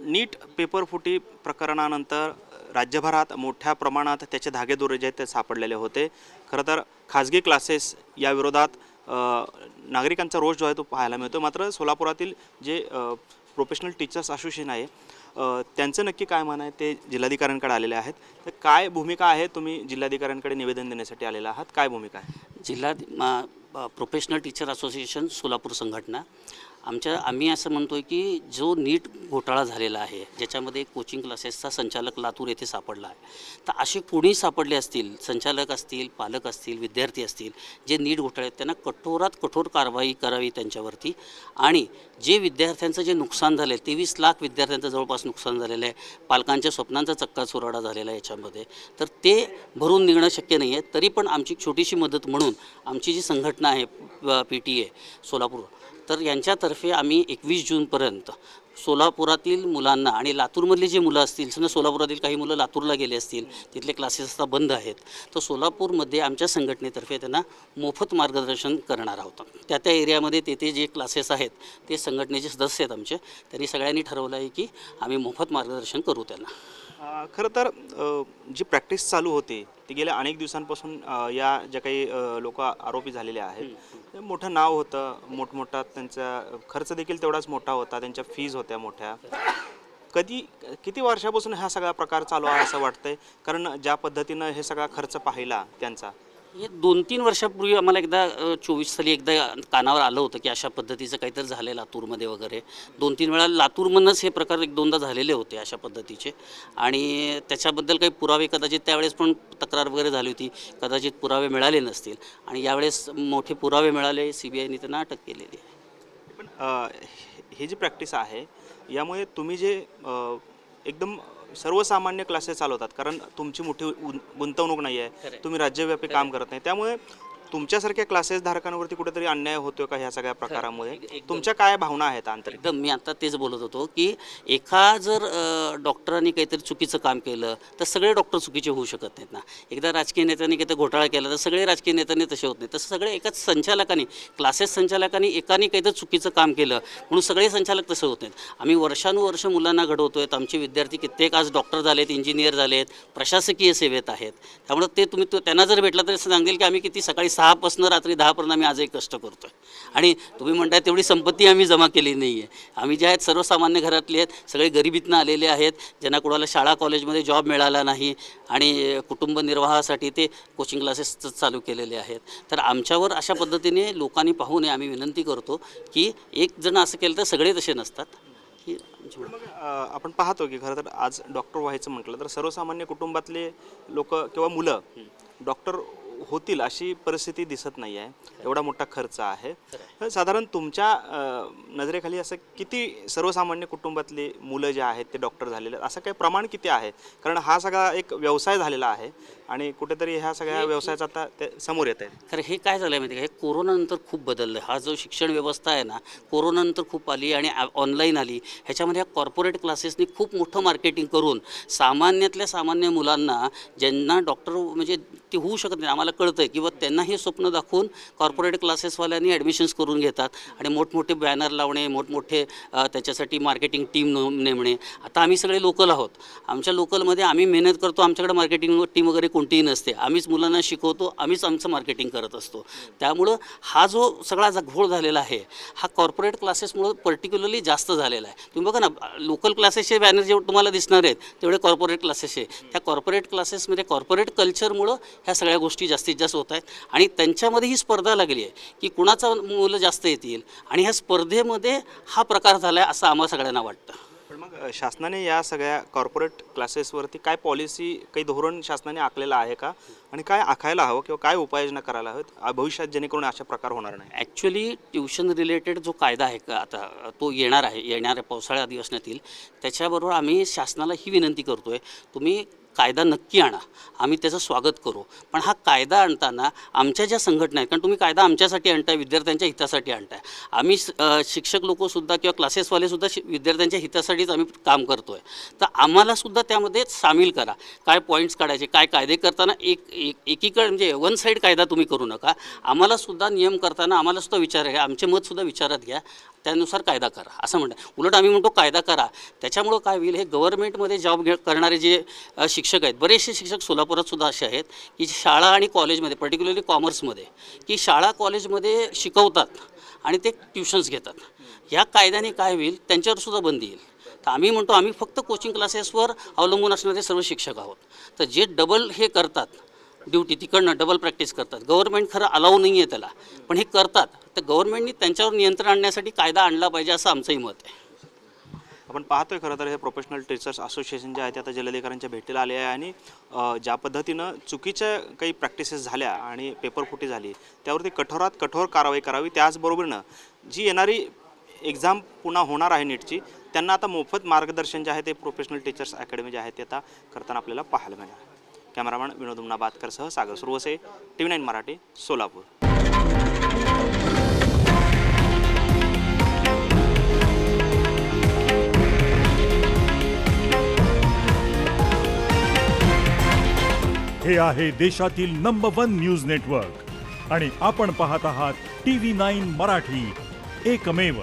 नीट paper फुटी प्रकरणानंतर राज्यभरात मोठ्या प्रमाणात त्याचे धागेदोरे जे आहेत ते सापडलेले होते. खरं तर खाजगी क्लासेस या विरोधात नागरिकांचा रोष जो आहे तो पाहायला मिळतो. मात्र सोलापुरातील जे प्रोफेशनल टीचर्स असोसिएशन आहे त्यांचं नक्की काय म्हणणं आहे ते जिल्हाधिकाऱ्यांकडे आलेले आहेत. तर काय भूमिका आहे, तुम्ही जिल्हाधिकाऱ्यांकडे निवेदन देण्यासाठी आलेला आहात, काय भूमिका आहे? प्रोफेशनल टीचर असोसिएशन सोलापूर संघटना आम्ही असं म्हणतोय की जो नीट घोटाळा झालेला आहे, ज्याच्यामध्ये कोचिंग क्लासेसचा संचालक लातूर येथे सापडला आहे, तर असे कोणी सापडले असतील, संचालक असतील, पालक असतील, विद्यार्थी असतील, जे नीट घोटाळे त्यांना कठोरात कठोर कारवाई करावी त्यांच्यावरती. आणि जे विद्यार्थ्यांचं जे नुकसान झालं आहे, 23 लाख विद्यार्थ्यांचं जवळपास नुकसान झालेलं आहे, पालकांच्या स्वप्नांचा चक्काचुराडा झालेला आहे याच्यामध्ये, तर ते भरून निघणं शक्य नाही आहे. तरी पण आमची छोटीशी मदत म्हणून आमची जी संघटना आहे PTA सोलापूर, तर यांच्यातर्फे आम्ही 21 जूनपर्यंत सोलापुरातील मुलांना आणि लातूरमधली जी मुलं असतील, समजा सोलापुरातील काही मुलं लातूरला गेले असतील, तिथले क्लासेस आता बंद आहेत, तर सोलापूरमध्ये आमच्या संघटनेतर्फे त्यांना मोफत मार्गदर्शन करणार आहोत. त्या एरियामध्ये ते जे क्लासेस आहेत ते संघटनेचे सदस्य आहेत आमचे, त्यांनी सगळ्यांनी ठरवलं आहे की आम्ही मोफत मार्गदर्शन करू त्यांना. खरं तर जी प्रॅक्टिस चालू होती ती गेल्या अनेक दिवसांपासून या ज्या काही लोक आरोपी झालेले आहेत, ते मोठं नाव होतं, मोठमोठा त्यांचा खर्च देखील तेवढाच मोठा होता, त्यांच्या फीज होत्या मोठ्या. किती वर्षापासून हा सगळा प्रकार चालू आहे असं वाटतंय? कारण ज्या पद्धतीनं हे सगळा खर्च पाहिला त्यांचा, हे 2-3 वर्षापूर्वी आम्हाला एकदा 24 साली एकदा कानावर आलं होतं की अशा पद्धतीचं काहीतरी झालं आहे लातूरमध्ये वगैरे. 2-3 वेळा लातूरमधूनच हे प्रकार 1-2दा झालेले होते अशा पद्धतीचे. आणि त्याच्याबद्दल काही पुरावे कदाचित त्यावेळेस पण तक्रार वगैरे झाली होती, कदाचित पुरावे मिळाले नसतील. आणि यावेळेस मोठे पुरावे मिळाले, CBIने त्यांना अटक केलेली आहे. पण ही जी प्रॅक्टिस आहे यामुळे तुम्ही जे एकदम सर्वसामान्य क्लासेस चालवतात, कारण तुमची मोठी गुंतवणूक नाही आहे, तुम्ही राज्यव्यापी काम करत नाही, त्यामुळे तुमच्यासारख्या क्लासेस धारकांवरती कुठेतरी अन्याय होतो का ह्या सगळ्या प्रकारामुळे? तुमच्या काय भावना आहेत आंतरिक? एकदम मी आता तेच बोलत होतो की जर डॉक्टरांनी काहीतरी चुकीचं काम केलं तर सगळे डॉक्टर चुकीचे होऊ शकत नाहीत ना. एकदा राजकीय नेत्यांनी काहीतरी घोटाळा केला तर सगळे राजकीय नेत्यांनी तसे होत नाही. तसं सगळे एकाच संचालकांनी, क्लासेस संचालकांनी एकाने काहीतरी चुकीचं काम केलं म्हणून सगळे संचालक तसे होत नाहीत. आम्ही वर्षानुवर्ष मुलांना घडवतोय. आमचे विद्यार्थी कित्येक आज डॉक्टर झालेत, इंजिनियर झालेत, प्रशासकीय सेवेत आहेत. त्यामुळे ते तुम्ही त्यांना जर भेटला तरी सांगेल की आम्ही किती सकाळी 6 पासून रात्री 10 पर्यंत आम्ही आजही कष्ट करतोय. आणि तुम्ही म्हणताय तेवढी संपत्ती आम्ही जमा केली नाही आहे. आम्ही जे आहेत सर्वसामान्य घरातले आहेत, सगळे गरिबीतनं आलेले आहेत, ज्यांना कोणाला शाळा कॉलेजमध्ये जॉब मिळाला नाही आणि कुटुंब निर्वाहासाठी ते कोचिंग क्लासेस चालू केलेले आहेत. तर आमच्यावर अशा पद्धतीने लोकांनी पाहू नये. आम्ही विनंती करतो की एक जण असं केलं तर सगळे तसे नसतात. मग आपण पाहतो की खरं तर आज डॉक्टर व्हायचं म्हटलं तर सर्वसामान्य कुटुंबातले लोक किंवा मुलं डॉक्टर होतील अशी परिस्थिती दिसत नाही आहे. एवढा मोठा खर्च आहे. साधारण तुमच्या नजरेखाली असं किती सर्वसामान्य कुटुंबातली मुलं जे आहेत ते डॉक्टर झालेले, असं काही प्रमाण किती आहे? कारण हा सगळा एक व्यवसाय झालेला आहे आणि कुठेतरी ह्या सगळ्या व्यवसायाचा आता ते समोर येत आहे. तर हे काय झालं आहे माहिती आहे का, हे कोरोनानंतर खूप बदललं. हा जो शिक्षण व्यवस्था आहे ना, कोरोनानंतर खूप आली आणि ऑनलाईन आली. ह्याच्यामध्ये ह्या कॉर्पोरेट क्लासेसनी खूप मोठं मार्केटिंग करून सामान्यातल्या सामान्य मुलांना, ज्यांना डॉक्टर म्हणजे ते होऊ शकत नाही, आम्हाला कळतं आहे किंवा त्यांना हे स्वप्न दाखवून कॉर्पोरेट क्लासेसवाल्यांनी ॲडमिशन्स करून घेतात आणि मोठमोठे बॅनर लावणे, मोठमोठे त्याच्यासाठी मार्केटिंग टीम नेमणे. आता आम्ही सगळे लोकल आहोत. आमच्या लोकलमध्ये आम्ही मेहनत करतो. आमच्याकडे मार्केटिंग टीम वगैरे कोणतीही नसते. आम्हीच मुलांना शिकवतो, आम्हीच आमचं मार्केटिंग करत असतो. त्यामुळं हा जो सगळा घोळ झालेला आहे हा कॉर्पोरेट क्लासेसमुळं पर्टिक्युलरली जास्त झालेला आहे. तुम्ही बघा ना, लोकल क्लासेसचे बॅनर जेवढे तुम्हाला दिसणार आहेत तेवढे कॉर्पोरेट क्लासेस आहे. त्या कॉर्पोरेट क्लासेसमध्ये कॉर्पोरेट कल्चरमुळं ह्या सगळ्या गोष्टी जास्तीत जास्त होत आहेत. आणि त्यांच्यामध्ये ही स्पर्धा लागली आहे की कुणाचा मुलं जास्त येतील आणि ह्या स्पर्धेमध्ये हा प्रकार झाला आहे असं आम्हाला सगळ्यांना वाटतं. पण मग शासनाने या सगळ्या कॉर्पोरेट क्लासेसवरती काय पॉलिसी, काही धोरण शासनाने आखलेलं आहे का? आणि काय आखायला हवं किंवा काय उपाययोजना करायला हव्यात भविष्यात जेणेकरून अशा प्रकार होणार नाही? ॲक्च्युली ट्युशन रिलेटेड जो कायदा आहे का आता तो येणाऱ्या पावसाळ्या अधिवेशनातील, त्याच्याबरोबर आम्ही शासनाला ही विनंती करतो आहे, तुम्ही कायदा नक्की आणा, आम्ही त्याचं स्वागत करू. पण हा कायदा आणताना आमच्या ज्या संघटना आहेत, कारण तुम्ही कायदा आमच्यासाठी आणताय, विद्यार्थ्यांच्या हितासाठी आणताय. आम्ही शिक्षक लोकसुद्धा किंवा क्लासेसवालेसुद्धा विद्यार्थ्यांच्या हितासाठीच आम्ही काम करतो आहे. तर आम्हालासुद्धा त्यामध्ये सामील करा. काय पॉईंट्स काढायचे, काय कायदे करताना एकीकडे म्हणजे वन साईड कायदा तुम्ही करू नका. आम्हालासुद्धा नियम करताना आम्हालासुद्धा विचार घ्या, आमचे मतसुद्धा विचारात घ्या, त्यानुसार कायदा करा असं म्हणतात. उलट आम्ही म्हणतो कायदा करा. त्याच्यामुळं काय होईल, हे गव्हर्नमेंटमध्ये जॉब करणारे जे शिक्षक आहेत, बरेचसे शिक्षक सोलापुरात सुद्धा असे आहेत की शाळा आणि कॉलेजमध्ये, पर्टिक्युलरली कॉमर्समध्ये, की शाळा कॉलेजमध्ये शिकवतात आणि ते ट्युशन्स घेतात. ह्या कायद्याने काय होईल, त्यांच्यावर सुद्धा बंदी येईल. तर आम्ही म्हणतो आम्ही फक्त कोचिंग क्लासेसवर अवलंबून असणारे सर्व शिक्षक आहोत. तर जे डबल हे करतात ड्युटी, तिकडनं डबल प्रॅक्टिस करतात, गव्हर्नमेंट खरं अलाऊ नाही आहे त्याला, पण हे करतात, तर गव्हर्नमेंटनी त्यांच्यावर नियंत्रण आणण्यासाठी कायदा आणला पाहिजे असं आमचंही मत आहे. आपण पाहतोय खरं तर हे प्रोफेशनल टीचर्स असोसिएशन जे आहे ते आता जिल्हाधिकाऱ्यांच्या भेटीला आले आहे आणि ज्या पद्धतीनं चुकीच्या काही प्रॅक्टिसेस झाल्या आणि पेपरफुटी झाली त्यावरती कठोरात कठोर कारवाई करावी. त्याचबरोबरीनं जी येणारी एक्झाम पुन्हा होणार आहे नीटची, त्यांना आता मोफत मार्गदर्शन जे आहे ते प्रोफेशनल टीचर्स अकॅडमी जे आहे ते आता करताना आपल्याला पाहायला मिळणार. कॅमेरामॅन विनोद उमनाबादकरसह सागर सुरवसे, TV9 मराठी, सोलापूर. हे आहे देशातील नंबर 1 न्यूज नेटवर्क आणि आपण पाहत आहात TV9 मराठी, एकमेव.